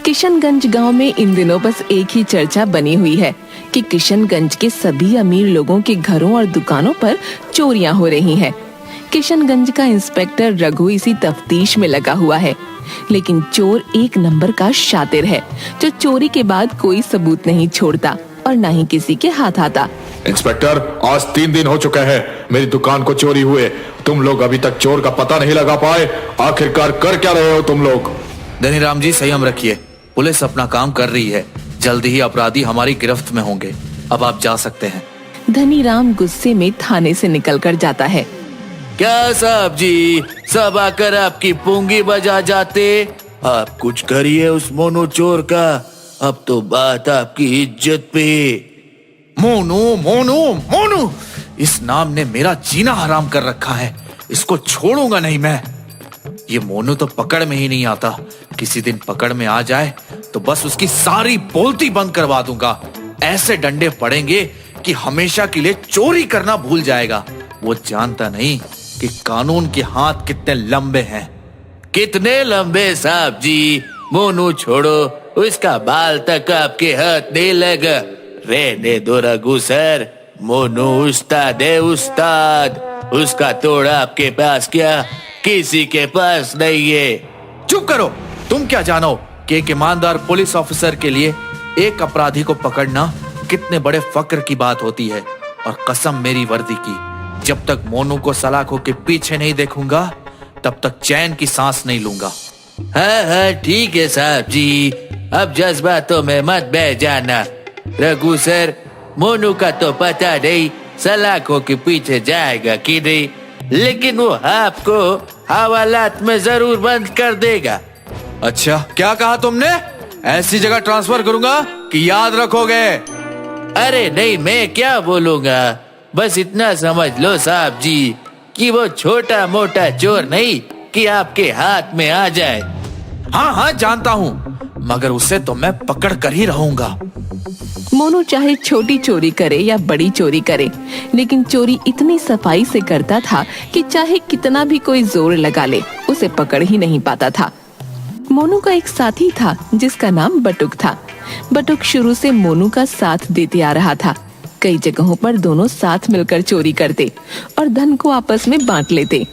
किशनगंज गांव में इन दिनों बस एक ही चर्चा बनी हुई है कि किशनगंज के सभी अमीर लोगों के घरों और दुकानों पर चोरियां हो रही हैं। किशनगंज का इंस्पेक्टर रघु इसी तफ्तीश में लगा हुआ है, लेकिन चोर एक नंबर का शातिर है जो चोरी के बाद कोई सबूत नहीं छोड़ता और न ही किसी के हाथ आता। इंस्पेक्टर, आज 3 दिन हो चुके हैं मेरी दुकान को चोरी हुए। तुम लोग अभी तक चोर का पता नहीं लगा पाए। आखिरकार कर क्या रहे हो तुम लोग? धनीराम जी, संयम रखिए। पुलिस अपना काम कर रही है। जल्दी ही अपराधी हमारी गिरफ्त में होंगे। अब आप जा सकते हैं। धनीराम गुस्से में थाने से निकलकर जाता है। क्या साहब जी, सब आकर आपकी पूंगी बजा जाते। आप कुछ करिए उस मोनू चोर का। अब तो बात आपकी इज्जत पे। मोनू मोनू मोनू, इस नाम ने मेरा जीना हराम कर रखा है। इसको छोड़ूंगा नहीं मैं। ये मोनू तो पकड़ में ही नहीं आता। किसी दिन पकड़ में आ जाए तो बस उसकी सारी बोलती बंद करवा दूंगा। ऐसे डंडे पड़ेंगे कि हमेशा के लिए चोरी करना भूल जाएगा। वो जानता नहीं कि कानून के हाथ कितने लंबे हैं। कितने लंबे साहब जी? मोनू छोड़ो, उसका बाल तक आपके हाथ नहीं लगा। रहने दो रघु सर। मोनू उस्ताद है, उस्ताद। उसका तोड़ आपके पास क्या किसी के पास नहीं है। चुप करो। तुम क्या जानो कि एक ईमानदार पुलिस ऑफिसर के लिए एक अपराधी को पकड़ना कितने बड़े फक्र की बात होती है। और कसम मेरी वर्दी की, जब तक मोनू को सलाखों के पीछे नहीं देखूंगा तब तक चैन की सांस नहीं लूंगा। हाँ, ठीक है साहब जी। अब जज्बातों में मत बह जाना। रघु सर, मोनू का तो पता नहीं सलाखों के पीछे जाएगा कि नहीं, लेकिन वो आपको हवालात में जरूर बंद कर देगा। अच्छा, क्या कहा तुमने? ऐसी जगह ट्रांसफर करूंगा कि याद रखोगे? अरे नहीं, मैं क्या बोलूंगा। बस इतना समझ लो साहब जी कि वो छोटा मोटा चोर नहीं कि आपके हाथ में आ जाए। हाँ हाँ, जानता हूँ, मगर उसे तो मैं पकड़ कर ही रहूंगा। मोनू चाहे छोटी चोरी करे या बड़ी चोरी करे, लेकिन चोरी इतनी सफाई से करता था कि चाहे कितना भी कोई जोर लगा ले, उसे पकड़ ही नहीं पाता था। मोनू का एक साथी था जिसका नाम बटुक था। बटुक शुरू से मोनू का साथ देते आ रहा था। कई जगहों पर दोनों साथ मिलकर चोरी करते और धन को आपस में बांट लेते।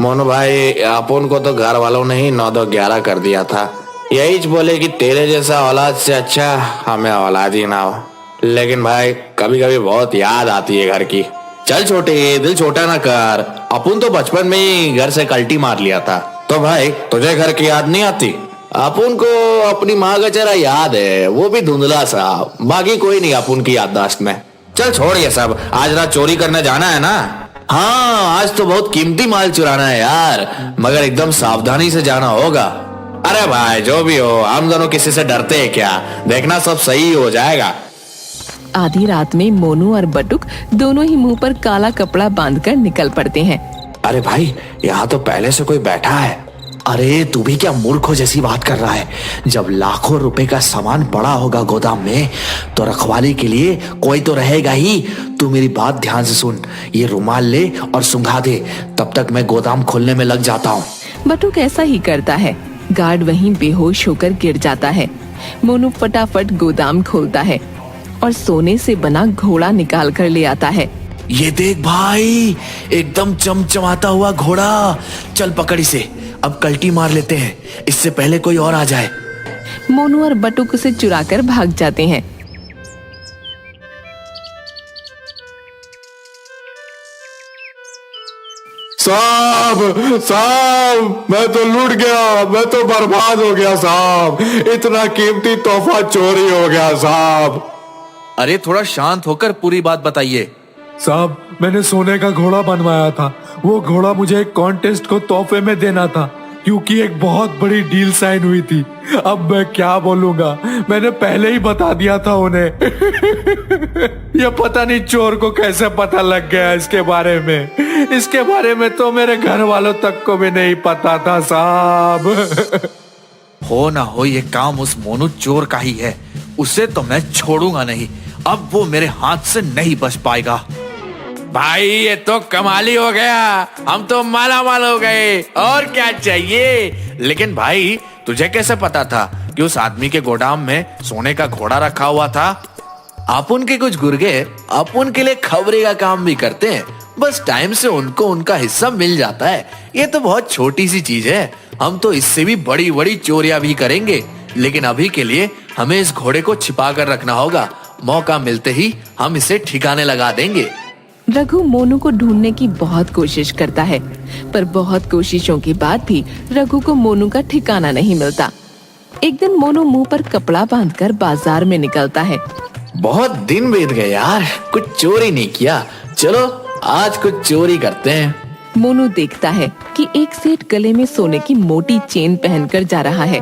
मोनू भाई, अपन को तो घर वालों ने ही 9-2-11 कर दिया था। यही बोले कि तेरे जैसा औलाद से अच्छा हमें औलाद ही ना हो। लेकिन भाई, कभी कभी बहुत याद आती है घर की। चल छोटे, दिल छोटा ना कर। अपन तो बचपन में ही घर से कल्टी मार लिया था। तो भाई, तुझे घर की याद नहीं आती? अपन को अपनी माँ का चेहरा याद है, वो भी धुंधला सा। बाकी कोई नहीं अपन की याददाश्त में। चल छोड़ ये सब। आज रात चोरी करने जाना है ना? हाँ, आज तो बहुत कीमती माल चुराना है यार, मगर एकदम सावधानी से जाना होगा। अरे भाई, जो भी हो, हम दोनों किसी से डरते हैं क्या? देखना सब सही हो जाएगा। आधी रात में मोनू और बटुक दोनों ही मुंह पर काला कपड़ा बांधकर निकल पड़ते हैं। अरे भाई, यहाँ तो पहले से कोई बैठा है। अरे तू भी क्या मूर्खों जैसी बात कर रहा है? जब लाखों रुपए का सामान पड़ा होगा गोदाम में तो रखवाली के लिए कोई तो रहेगा ही। तू मेरी बात ध्यान से सुन। ये रुमाल ले और सुंघा दे, तब तक मैं गोदाम खोलने में लग जाता हूँ। बटुक ऐसा ही करता है। गार्ड वहीं बेहोश होकर गिर जाता है। मोनू फटाफट गोदाम खोलता है और सोने से बना घोड़ा निकाल कर ले आता है। ये देख भाई, एकदम चमचमाता हुआ घोड़ा। चल पकड़ इसे, अब कल्टी मार लेते हैं, इससे पहले कोई और आ जाए। मोनू और बटुक उसे चुराकर भाग जाते हैं। साहब, साहब, मैं तो लूट गया, मैं तो बर्बाद हो गया साहब। इतना कीमती तोहफा चोरी हो गया साहब। अरे थोड़ा शांत होकर पूरी बात बताइए। साहब, मैंने सोने का घोड़ा बनवाया था। वो घोड़ा मुझे एक कॉन्टेस्ट को तोहफे में देना था, क्योंकि एक बहुत बड़ी डील साइन हुई थी। अब मैं क्या बोलूंगा, मैंने पहले ही बता दिया था उन्हें। ये पता नहीं चोर को कैसे पता लग गया इसके बारे में। इसके बारे में तो मेरे घर वालों तक को भी नहीं पता था साहब। हो ना हो, ये काम उस मोनू चोर का ही है। उसे तो मैं छोड़ूंगा नहीं। अब वो मेरे हाथ से नहीं बच पाएगा। भाई, ये तो कमाली हो गया। हम तो माला माल हो गए। और क्या चाहिए? लेकिन भाई, तुझे कैसे पता था कि कि उस आदमी के गोदाम में सोने का घोड़ा रखा हुआ था। अपुन के कुछ गुर्गे अपुन के लिए खबरी का काम भी करते हैं, बस टाइम से उनको उनका हिस्सा मिल जाता है। ये तो बहुत छोटी सी चीज है, हम तो इससे भी बड़ी बड़ी चोरियां भी करेंगे, लेकिन अभी के लिए हमें इस घोड़े को छिपा कर रखना होगा। मौका मिलते ही हम इसे ठिकाने लगा देंगे। रघु मोनू को ढूंढने की बहुत कोशिश करता है, पर बहुत कोशिशों के बाद भी रघु को मोनू का ठिकाना नहीं मिलता। एक दिन मोनू मुंह पर कपड़ा बांधकर बाजार में निकलता है। बहुत दिन बीत गए यार, कुछ चोरी नहीं किया। चलो आज कुछ चोरी करते हैं। मोनू देखता है कि एक सेठ गले में सोने की मोटी चेन पहनकर जा रहा है।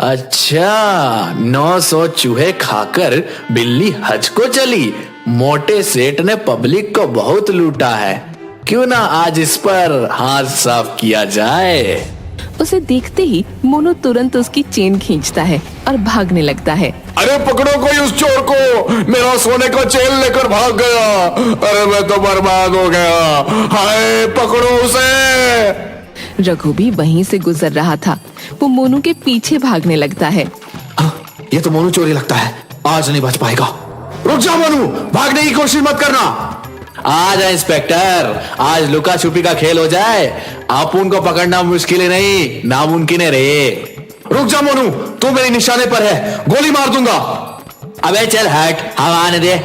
अच्छा, 900 चूहे खाकर बिल्ली हज को चली। मोटे सेठ ने पब्लिक को बहुत लूटा है, क्यों ना आज इस पर हाथ साफ किया जाए। उसे देखते ही मोनू तुरंत उसकी चेन खींचता है और भागने लगता है। अरे पकड़ो कोई उस चोर को, मेरा सोने का चेन लेकर भाग गया। अरे मैं तो बर्बाद हो गया, हाय पकड़ो उसे। रघु भी वहीं से गुजर रहा था। वो मोनू के पीछे भागने लगता है। ये तो मोनू चोरी लगता है, आज नहीं बच पाएगा। रुक जा मोनू, भागने की कोशिश मत करना। आ जा इंस्पेक्टर, आज लुका छुपी का खेल हो जाए। आप उनको पकड़ना मुश्किल है नहीं, नामुमकिन है रे। रुक जा मोनू, तू मेरे निशाने पर है, गोली मार दूंगा। अबे चल हट, हम आने दे।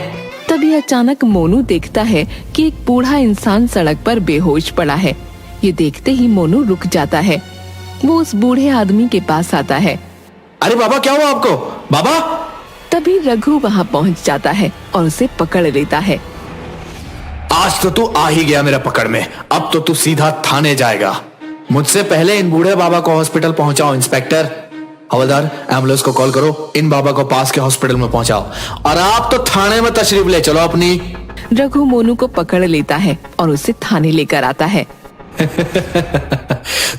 तभी अचानक मोनू देखता है कि एक बूढ़ा इंसान सड़क पर बेहोश पड़ा है। ये देखते ही मोनू रुक जाता है। वो उस बूढ़े आदमी के पास आता है। अरे बाबा, क्या हुआ आपको? बाबा। तभी रघु वहाँ पहुँच जाता है और उसे पकड़ लेता है। आज तो तू आ ही गया मेरा पकड़ में, अब तो तू सीधा थाने जाएगा। मुझसे पहले इन बूढ़े बाबा को हॉस्पिटल पहुंचाओ। इंस्पेक्टर, हवलदार, एम्बुलेंस को कॉल करो, इन बाबा को पास के हॉस्पिटल में पहुंचाओ, और आप तो थाने में तशरीफ ले चलो अपनी। रघु मोनू को पकड़ लेता है और उसे थाने लेकर आता है।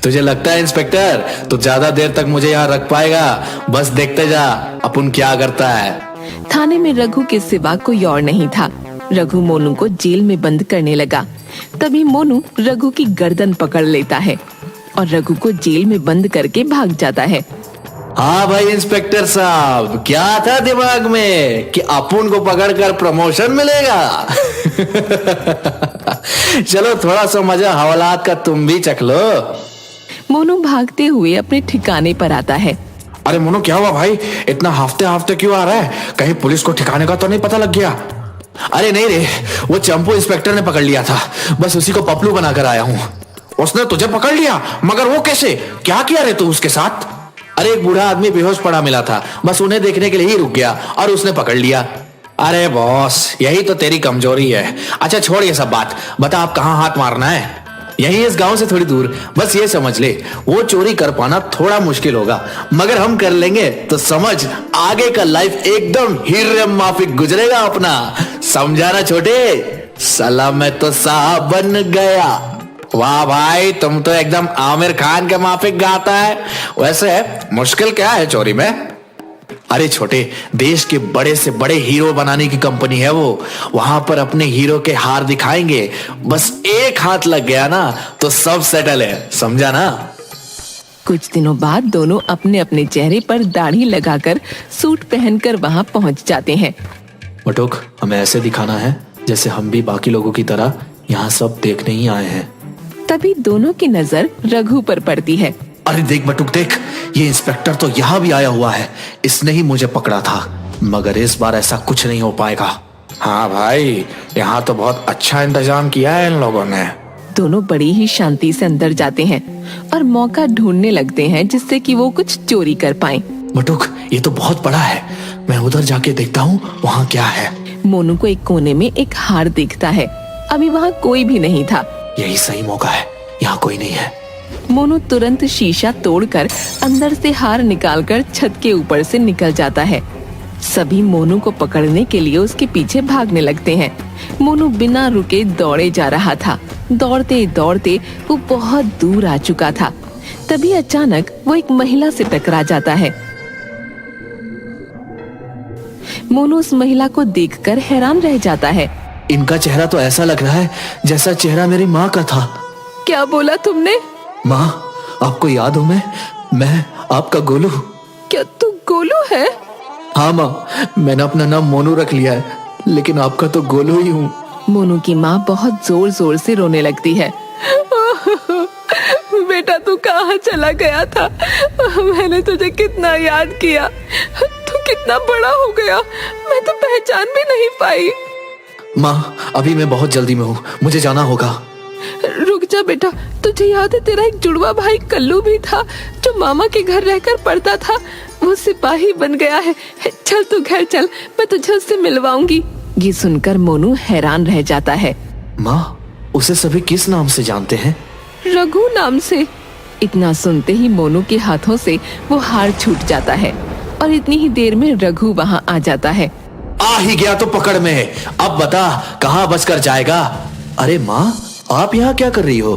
तुझे लगता है इंस्पेक्टर तू ज्यादा देर तक मुझे यहाँ रख पाएगा? बस देखते जा अपन क्या करता है। थाने में रघु के सिवा कोई और नहीं था। रघु मोनू को जेल में बंद करने लगा। तभी मोनू रघु की गर्दन पकड़ लेता है और रघु को जेल में बंद करके भाग जाता है। हाँ भाई इंस्पेक्टर साहब, क्या था दिमाग में कि अपन को पकड़कर प्रमोशन मिलेगा? चलो थोड़ा सा मजा हवालात का तुम भी चख लो। मोनू भागते हुए अपने ठिकाने पर आता है। अरे मोनू, क्या हुआ भाई? इतना हाफते हाफते क्यों आ रहा है? कहीं पुलिस को ठिकाने का तो नहीं पता लग गया? अरे नहीं रे, वो चंपू इंस्पेक्टर ने पकड़ लिया था, बस उसी को पपलू बनाकर आया हूँ। उसने तुझे पकड़ लिया? मगर वो कैसे? क्या किया रे तू उसके साथ? अरे एक बूढ़ा आदमी बेहोश पड़ा मिला था, बस उन्हें देखने के लिए ही रुक गया और उसने पकड़ लिया। अरे बॉस, यही तो तेरी कमजोरी है। अच्छा छोड़ ये सब बात, बता आप कहाँ हाथ मारना है? यही इस गांव से थोड़ी दूर। बस ये समझ ले, वो चोरी कर पाना थोड़ा मुश्किल होगा, मगर हम कर लेंगे तो समझ आगे का लाइफ एकदम हीरे माफिक गुजरेगा अपना। समझा ना छोटे? साला मैं तो साहब बन गया। वाह भाई, तुम तो एकदम आमिर खान के माफिक गाता है। वैसे मुश्किल क्या है चोरी में? अरे छोटे, देश के बड़े से बड़े हीरो बनाने की कंपनी है वो। वहां पर अपने हीरो के हार दिखाएंगे, बस एक हाथ लग गया ना तो सब सेटल है। समझा ना? कुछ दिनों बाद दोनों अपने अपने चेहरे पर दाढ़ी लगाकर सूट पहनकर वहां पहुंच जाते हैं। बटुक, हमें ऐसे दिखाना है जैसे हम भी बाकी लोगों की तरह यहाँ सब देखने ही आए हैं। तभी दोनों की नजर रघु पर पड़ती है। अरे देख बटुक देख, ये इंस्पेक्टर तो यहाँ भी आया हुआ है। इसने ही मुझे पकड़ा था, मगर इस बार ऐसा कुछ नहीं हो पाएगा। हाँ भाई, यहाँ तो बहुत अच्छा इंतजाम किया है इन लोगों ने। दोनों बड़ी ही शांति से अंदर जाते हैं और मौका ढूंढने लगते हैं जिससे कि वो कुछ चोरी कर पाएं। बटुक, ये तो बहुत बड़ा है, मैं उधर जाके देखता हूँ वहाँ क्या है। मोनू को एक कोने में एक हार दिखता है। अभी वहाँ कोई भी नहीं था। यही सही मौका है, यहाँ कोई नहीं है। मोनू तुरंत शीशा तोड़कर अंदर से हार निकालकर छत के ऊपर से निकल जाता है। सभी मोनू को पकड़ने के लिए उसके पीछे भागने लगते हैं। मोनू बिना रुके दौड़े जा रहा था। दौड़ते दौड़ते वो बहुत दूर आ चुका था। तभी अचानक वो एक महिला से टकरा जाता है। मोनू उस महिला को देखकर हैरान रह जाता है। इनका चेहरा तो ऐसा लग रहा है जैसा चेहरा मेरी माँ का था। क्या बोला तुमने? माँ, आपको याद हो मैं आपका गोलू। क्या तू गोलू है? हाँ माँ, मैंने अपना नाम मोनू रख लिया है, लेकिन आपका तो गोलू ही हूँ। मोनू की माँ बहुत जोर जोर से रोने लगती है। बेटा तू कहाँ चला गया था? मैंने तुझे कितना याद किया। तू कितना बड़ा हो गया, मैं तो पहचान भी नहीं पाई। माँ, अभी मैं बहुत जल्दी में हूँ, मुझे जाना होगा। रुक जा बेटा, तुझे याद है तेरा एक जुड़वा भाई कल्लू भी था जो मामा के घर रहकर पढ़ता था? वो सिपाही बन गया है। चल तू घर चल, मैं तुझे उससे मिलवाऊंगी। ये सुनकर मोनू हैरान रह जाता है। माँ, उसे सभी किस नाम से जानते हैं? रघु नाम से। इतना सुनते ही मोनू के हाथों से वो हार छूट जाता है और इतनी ही देर में रघु वहाँ आ जाता है। आ ही गया तो पकड़ में, अब बता कहाँ बचकर जाएगा? अरे माँ, आप यहाँ क्या कर रही हो?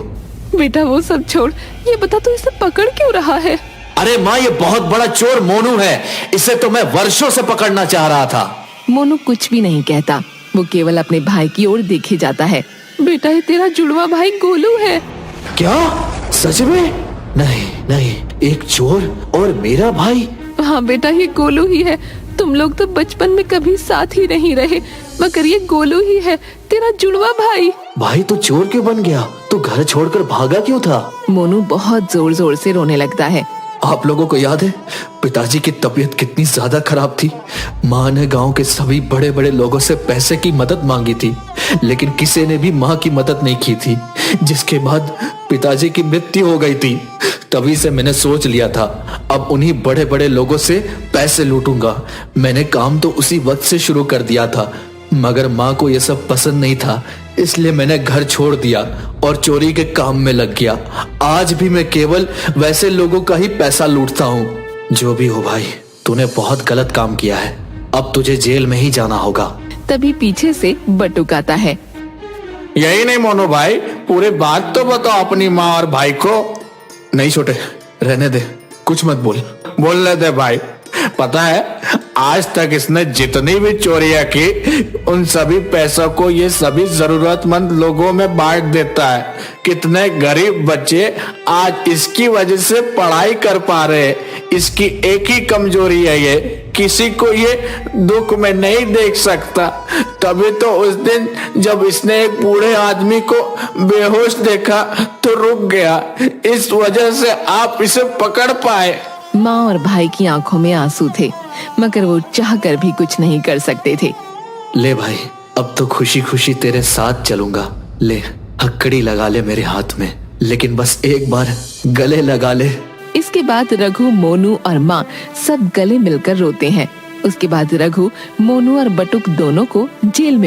बेटा वो सब छोड़, ये बता तू इसे पकड़ क्यों रहा है? अरे माँ, ये बहुत बड़ा चोर मोनू है, इसे तो मैं वर्षों से पकड़ना चाह रहा था। मोनू कुछ भी नहीं कहता, वो केवल अपने भाई की ओर देखे जाता है। बेटा ये तेरा जुड़वा भाई गोलू है। क्या? सच में? नहीं नहीं, एक चोर और मेरा भाई? हाँ बेटा, ये गोलू ही है। तुम लोग तो बचपन में कभी साथ ही नहीं रहे, मगर ये गोलू ही है, तेरा जुड़वा भाई। भाई तो चोर क्यों बन गया? तू घर छोड़कर भागा क्यों था? मोनू बहुत जोर जोर से रोने लगता है। आप लोगों को याद है पिताजी की तबीयत कितनी ज्यादा खराब थी? माँ ने गांव के सभी बड़े बड़े लोगों से पैसे की मदद मांगी थी, लेकिन किसी ने भी माँ की मदद नहीं की थी, जिसके बाद पिताजी की मृत्यु हो गई थी। तभी से मैंने सोच लिया था अब उन्हीं बड़े बड़े लोगों से पैसे लूटूंगा। मैंने काम तो उसी वक्त से शुरू कर दिया था, मगर माँ को यह सब पसंद नहीं था, इसलिए मैंने घर छोड़ दिया और चोरी के काम में लग गया। आज भी मैं केवल वैसे लोगों का ही पैसा लूटता हूँ। जो भी हो भाई, तूने बहुत गलत काम किया है, अब तुझे जेल में ही जाना होगा। तभी पीछे से बटुक आता है। यही नहीं मोनू भाई, पूरी बात तो बताओ अपनी माँ और भाई को। नहीं छोटे, रहने दे, कुछ मत बोल। बोलने दे भाई। पता है आज तक इसने जितनी भी चोरियां की उन सभी पैसों को ये सभी जरूरतमंद लोगों में बांट देता है। कितने गरीब बच्चे आज इसकी वजह से पढ़ाई कर पा रहे हैं। इसकी एक ही कमजोरी है, ये किसी को ये दुख में नहीं देख सकता। तभी तो उस दिन जब इसने एक बूढ़े आदमी को बेहोश देखा तो रुक गया। इस वजह से आप इसे पकड़ पाए। माँ और भाई की आंखों में आंसू थे, मगर वो चाहकर भी कुछ नहीं कर सकते थे। ले भाई, अब तो खुशी खुशी तेरे साथ चलूंगा। ले हथकड़ी लगा ले मेरे हाथ में, लेकिन बस एक बार गले लगा ले। इसके बाद रघु, मोनू और माँ सब गले मिलकर रोते हैं। उसके बाद रघु, मोनू और बटुक दोनों को जेल में